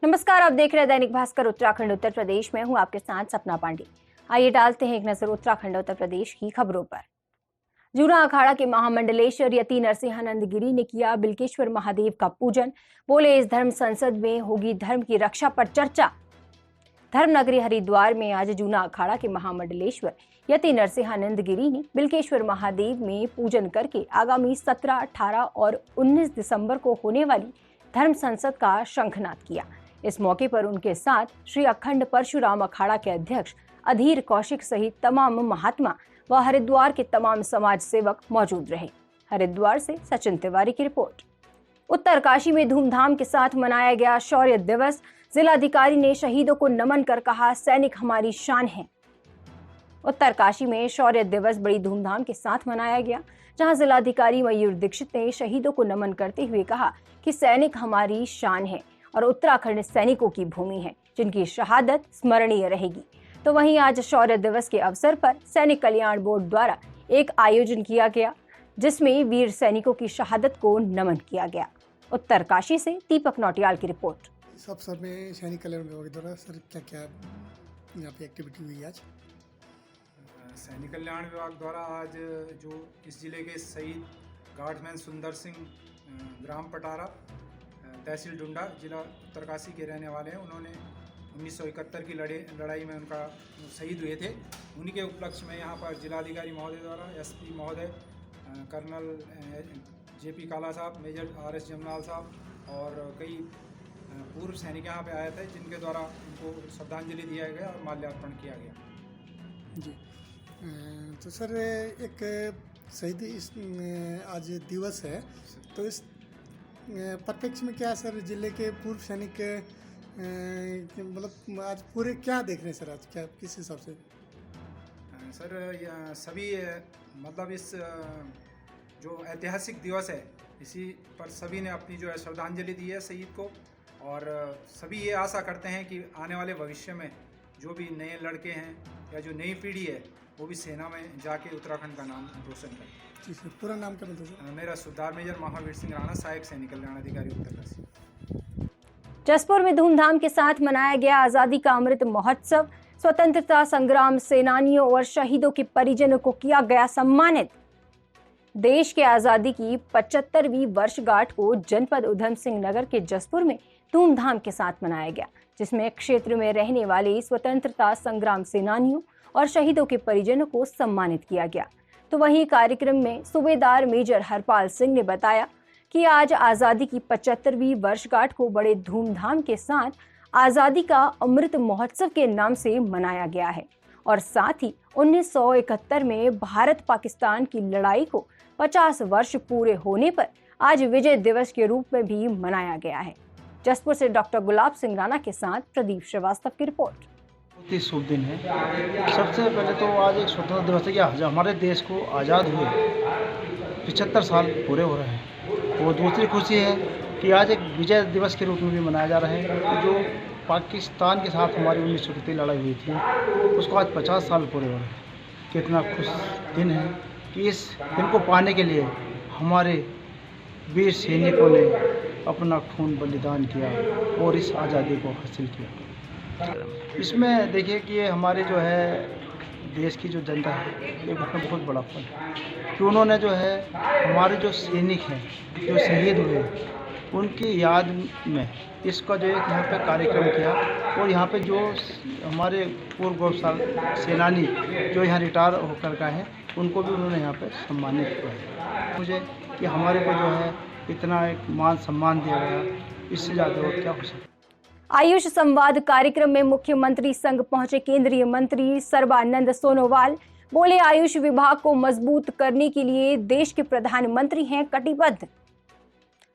नमस्कार, आप देख रहे हैं दैनिक भास्कर उत्तराखंड उत्तर प्रदेश में हूं आपके साथ सपना पांडे। आइए डालते हैं एक नजर उत्तराखंड उत्तर प्रदेश की खबरों पर। जूना अखाड़ा के महामंडलेश्वर यति नरसिंहानंद गिरी ने किया बिल्केश्वर महादेव का पूजन। बोले, इस धर्म संसद में होगी धर्म की रक्षा पर चर्चा। धर्म नगरी हरिद्वार में आज जूना अखाड़ा के महामंडलेश्वर यति नरसिंहानंद गिरी ने बिल्केश्वर महादेव में पूजन करके आगामी 17, 18 और 19 दिसंबर को होने वाली धर्म संसद का शंखनाद किया। इस मौके पर उनके साथ श्री अखंड परशुराम अखाड़ा के अध्यक्ष अधीर कौशिक सहित तमाम महात्मा व हरिद्वार के तमाम समाज सेवक मौजूद रहे। हरिद्वार से सचिन तिवारी की रिपोर्ट। उत्तरकाशी में धूमधाम के साथ मनाया गया शौर्य दिवस। जिलाधिकारी ने शहीदों को नमन कर कहा, सैनिक हमारी शान है। उत्तरकाशी में शौर्य दिवस बड़ी धूमधाम के साथ मनाया गया, जहां जिलाधिकारी मयूर दीक्षित ने शहीदों को नमन करते हुए कहा कि सैनिक हमारी शान है और उत्तराखंड सैनिकों की भूमि है, जिनकी शहादत स्मरणीय रहेगी। तो वहीं आज शौर्य दिवस के अवसर पर सैनिक कल्याण बोर्ड द्वारा एक आयोजन किया गया, जिसमें वीर सैनिकों की शहादत को नमन किया गया। उत्तरकाशी से दीपक नौटियाल की रिपोर्ट। इस अवसर में सैनिक कल्याण विभाग द्वारा सर क्या क्या यहाँ पे एक्टिविटी हुई आज? सैनिक कल्याण विभाग द्वारा आज जो इस जिले के शहीद गार्डमैन सुंदर सिंह ग्राम पटारा तहसील डुंडा जिला उत्तरकाशी के रहने वाले हैं, उन्होंने 1971 की लड़ाई में उनका शहीद हुए थे। उन्हीं के उपलक्ष्य में यहाँ पर जिलाधिकारी महोदय द्वारा एसपी महोदय, कर्नल जेपी काला साहब, मेजर आरएस जमनाल साहब और कई पूर्व सैनिक यहाँ पे आए थे, जिनके द्वारा उनको श्रद्धांजलि दिया गया और माल्यार्पण किया गया। जी, तो सर एक शहीद इस आज दिवस है, तो इस परिप्रेक्ष्य में क्या सर जिले के पूर्व सैनिक मतलब आज पूरे क्या देख रहे हैं सर, आज क्या किस हिसाब से? सर सभी मतलब इस जो ऐतिहासिक दिवस है, इसी पर सभी ने अपनी जो है श्रद्धांजलि दी है शहीद को, और सभी ये आशा करते हैं कि आने वाले भविष्य में जो भी नए लड़के हैं या जो नई पीढ़ी है वो भी सेना में जाके उत्तराखंड का नाम रोशन करें। जी सर, पूरा नाम क्या बताओ सर? मेरा सुधार मेजर महावीर सिंह राणा, सहायक सैनिक कल्याण अधिकारी उत्तरकाशी। जसपुर में धूमधाम के साथ मनाया गया आजादी का अमृत महोत्सव। स्वतंत्रता संग्राम सेनानियों और शहीदों के परिजनों को किया गया सम्मानित। देश के आजादी की 75वीं वर्षगांठ को जनपद उधम सिंह नगर के जसपुर में धूमधाम के साथ मनाया गया, जिसमें क्षेत्र में रहने वाले स्वतंत्रता संग्राम सेनानियों और शहीदों के परिजनों को सम्मानित किया गया। तो वहीं कार्यक्रम में सूबेदार मेजर हरपाल सिंह ने बताया कि आज आजादी की 75वीं वर्षगांठ को बड़े धूमधाम के साथ आजादी का अमृत महोत्सव के नाम से मनाया गया है और साथ ही 1971 में भारत पाकिस्तान की लड़ाई को 50 वर्ष पूरे होने पर आज विजय दिवस के रूप में भी मनाया गया है। जसपुर से डॉक्टर गुलाब सिंह राणा के साथ प्रदीप श्रीवास्तव की रिपोर्ट। बहुत ही शुभ दिन है। सबसे पहले तो आज एक स्वतंत्रता दिवस है कि हमारे देश को आज़ाद हुए 75 साल पूरे हो रहे हैं। और दूसरी खुशी है कि आज एक विजय दिवस के रूप में भी मनाया जा रहा है। जो पाकिस्तान के साथ हमारी 1971 की लड़ाई हुई थी, उसको आज 50 साल पूरे हो रहे हैं। कितना खुश दिन है कि इस दिन को पाने के लिए हमारे वीर सैनिकों ने अपना खून बलिदान किया और इस आज़ादी को हासिल किया। इसमें देखिए कि ये हमारे जो है देश की जो जनता है, ये बहुत बड़ा फल है कि उन्होंने जो है हमारे जो सैनिक हैं जो शहीद हुए, उनकी याद में इसका जो एक यहाँ पे कार्यक्रम किया और यहाँ पे जो हमारे पूर्व गौरवशाली सेनानी जो यहाँ रिटायर होकर गए हैं, उनको भी उन्होंने यहाँ पे सम्मानित किया। मुझे कि हमारे को जो है इतना एक मान सम्मान दिया गया, इससे ज़्यादा और क्या हो सकता। आयुष संवाद कार्यक्रम में मुख्यमंत्री संग पहुंचे केंद्रीय मंत्री सर्बानंद सोनोवाल। बोले, आयुष विभाग को मजबूत करने के लिए देश के प्रधानमंत्री हैं कटिबद्ध।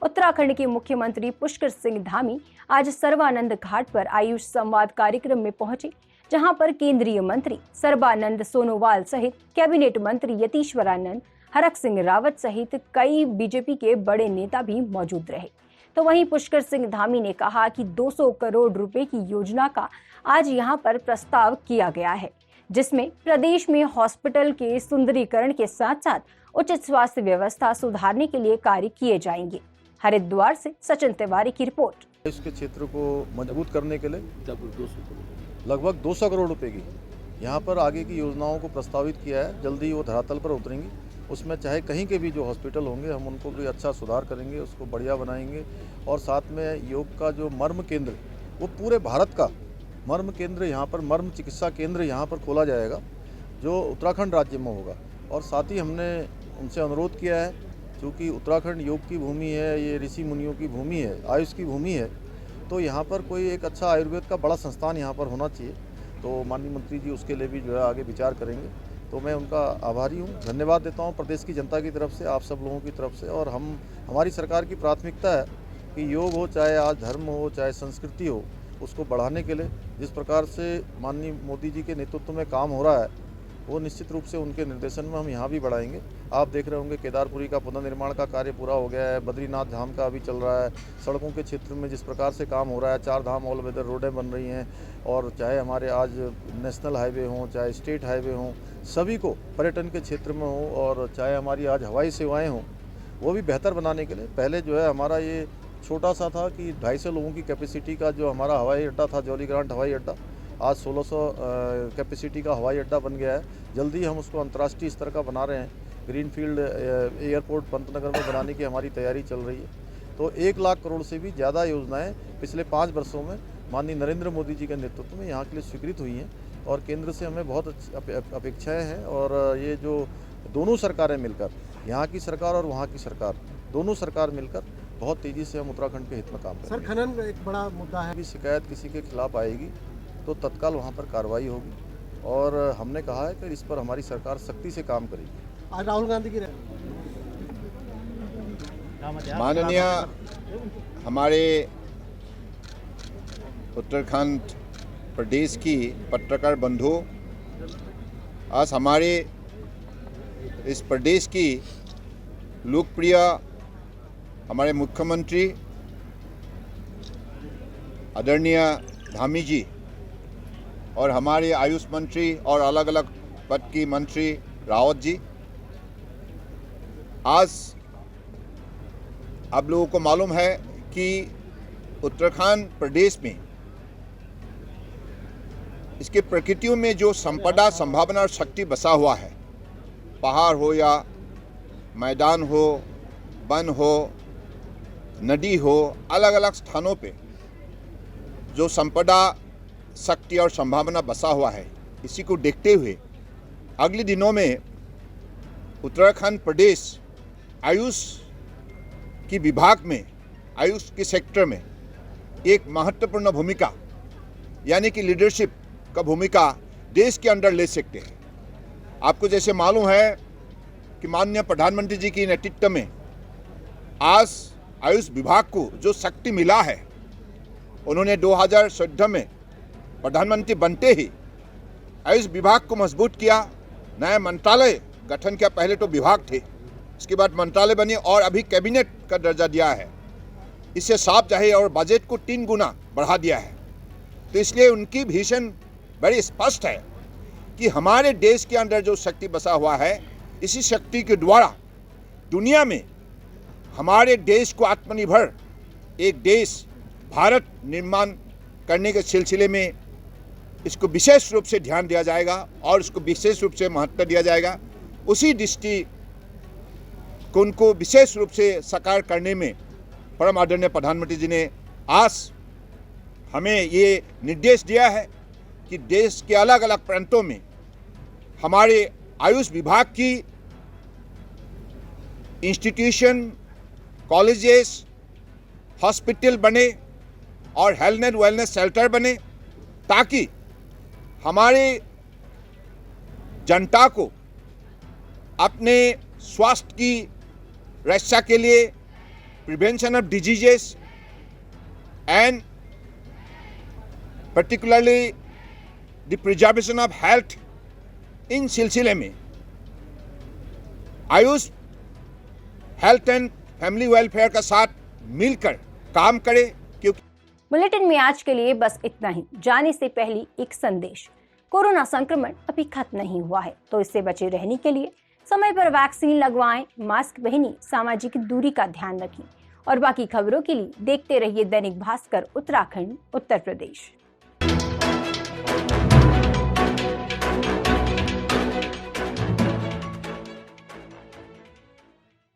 उत्तराखंड के मुख्यमंत्री पुष्कर सिंह धामी आज सर्बानंद घाट पर आयुष संवाद कार्यक्रम में पहुंचे, जहां पर केंद्रीय मंत्री सर्बानंद सोनोवाल सहित कैबिनेट मंत्री यतीश्वरानंद, हरक सिंह रावत सहित कई बीजेपी के बड़े नेता भी मौजूद रहे। तो वहीं पुष्कर सिंह धामी ने कहा कि 200 करोड़ रुपए की योजना का आज यहां पर प्रस्ताव किया गया है, जिसमें प्रदेश में हॉस्पिटल के सुंदरीकरण के साथ साथ उचित स्वास्थ्य व्यवस्था सुधारने के लिए कार्य किए जाएंगे। हरिद्वार से सचिन तिवारी की रिपोर्ट। इसके क्षेत्र को मजबूत करने के लिए लगभग 200 करोड़ रुपए की यहाँ पर आगे की योजनाओं को प्रस्तावित किया है। जल्दी वो धरातल पर उतरेंगी। उसमें चाहे कहीं के भी जो हॉस्पिटल होंगे हम उनको भी अच्छा सुधार करेंगे, उसको बढ़िया बनाएंगे। और साथ में योग का जो मर्म केंद्र, वो पूरे भारत का मर्म केंद्र यहाँ पर, मर्म चिकित्सा केंद्र यहाँ पर खोला जाएगा, जो उत्तराखंड राज्य में होगा। और साथ ही हमने उनसे अनुरोध किया है, क्योंकि उत्तराखंड योग की भूमि है, ये ऋषि मुनियों की भूमि है, आयुष की भूमि है, तो यहाँ पर कोई एक अच्छा आयुर्वेद का बड़ा संस्थान यहाँ पर होना चाहिए। तो माननीय मंत्री जी उसके लिए भी जो है आगे विचार करेंगे। तो मैं उनका आभारी हूँ, धन्यवाद देता हूँ प्रदेश की जनता की तरफ से, आप सब लोगों की तरफ से। और हमारी सरकार की प्राथमिकता है कि योग हो, चाहे आज धर्म हो, चाहे संस्कृति हो, उसको बढ़ाने के लिए जिस प्रकार से माननीय मोदी जी के नेतृत्व में काम हो रहा है, वो निश्चित रूप से उनके निर्देशन में हम यहाँ भी बढ़ाएंगे। आप देख रहे होंगे केदारपुरी का पुनर्निर्माण का कार्य पूरा हो गया है, बद्रीनाथ धाम का अभी चल रहा है, सड़कों के क्षेत्र में जिस प्रकार से काम हो रहा है, 4 धाम ऑल वेदर रोडें बन रही हैं, और चाहे हमारे आज नेशनल हाईवे हों, चाहे स्टेट हाईवे हों, सभी को पर्यटन के क्षेत्र में हो, और चाहे हमारी आज हवाई सेवाएँ हों, वो भी बेहतर बनाने के लिए पहले जो है हमारा ये छोटा सा था कि 250 लोगों की कैपेसिटी का जो हमारा हवाई अड्डा था, जॉली ग्रांट हवाई अड्डा, आज 1600 कैपेसिटी का हवाई अड्डा बन गया है। जल्दी हम उसको अंतर्राष्ट्रीय स्तर का बना रहे हैं। ग्रीनफील्ड एयरपोर्ट पंतनगर में बनाने की हमारी तैयारी चल रही है। तो 1 लाख करोड़ से भी ज़्यादा योजनाएं पिछले 5 वर्षों में माननीय नरेंद्र मोदी जी के नेतृत्व में यहाँ के लिए स्वीकृत हुई हैं, और केंद्र से हमें बहुत अपेक्षाएँ हैं। और ये जो दोनों सरकारें मिलकर, यहाँ की सरकार और वहाँ की सरकार, दोनों सरकार मिलकर बहुत तेज़ी से हम उत्तराखंड के हित में काम करेंगे। सर, खनन एक बड़ा मुद्दा है। भी शिकायत किसी के खिलाफ आएगी तो तत्काल वहाँ पर कार्रवाई होगी, और हमने कहा है कि इस पर हमारी सरकार सख्ती से काम करेगी। आज राहुल गांधी की माननीय हमारे उत्तराखंड प्रदेश की पत्रकार बंधु, आज हमारे इस प्रदेश की लोकप्रिय हमारे मुख्यमंत्री आदरणीय धामी जी और हमारे आयुष मंत्री और अलग अलग पद की मंत्री रावत जी, आज आप लोगों को मालूम है कि उत्तराखंड प्रदेश में इसके प्रकृतियों में जो संपदा, संभावना और शक्ति बसा हुआ है, पहाड़ हो या मैदान हो, वन हो, नदी हो, अलग अलग स्थानों पे जो संपदा, शक्ति और संभावना बसा हुआ है, इसी को देखते हुए अगले दिनों में उत्तराखंड प्रदेश आयुष की विभाग में, आयुष के सेक्टर में एक महत्वपूर्ण भूमिका यानी कि लीडरशिप का भूमिका देश के अंदर ले सकते हैं। आपको जैसे मालूम है कि माननीय प्रधानमंत्री जी के नेतृत्व में आज आयुष विभाग को जो शक्ति मिला है, उन्होंने 2014 में प्रधानमंत्री बनते ही आयुष विभाग को मजबूत किया, नया मंत्रालय गठन किया। पहले तो विभाग थे, इसके बाद मंत्रालय बने और अभी कैबिनेट का दर्जा दिया है। इससे साफ जाहिर और बजट को 3 गुना बढ़ा दिया है। तो इसलिए उनकी विजन बड़ी स्पष्ट है कि हमारे देश के अंदर जो शक्ति बसा हुआ है, इसी शक्ति के द्वारा दुनिया में हमारे देश को आत्मनिर्भर एक देश भारत निर्माण करने के सिलसिले में इसको विशेष रूप से ध्यान दिया जाएगा और इसको विशेष रूप से महत्व दिया जाएगा। उसी दृष्टि को उनको विशेष रूप से साकार करने में परम आदरणीय प्रधानमंत्री जी ने आज हमें ये निर्देश दिया है कि देश के अलग अलग प्रांतों में हमारे आयुष विभाग की इंस्टीट्यूशन, कॉलेजेस, हॉस्पिटल बने और हेल्थ एंड वेलनेस सेंटर बने, ताकि हमारे जनता को अपने स्वास्थ्य की रक्षा के लिए, prevention of diseases and particularly the preservation of health, इन सिलसिले में Ayush health and family welfare का साथ मिलकर काम करे। क्योंकि बुलेटिन में आज के लिए बस इतना ही। जाने से पहले एक संदेश, कोरोना संक्रमण अभी खत्म नहीं हुआ है, तो इससे बचे रहने के लिए समय पर वैक्सीन लगवाएं, मास्क पहनिए, सामाजिक दूरी का ध्यान रखें और बाकी खबरों के लिए देखते रहिए दैनिक भास्कर उत्तराखंड उत्तर प्रदेश।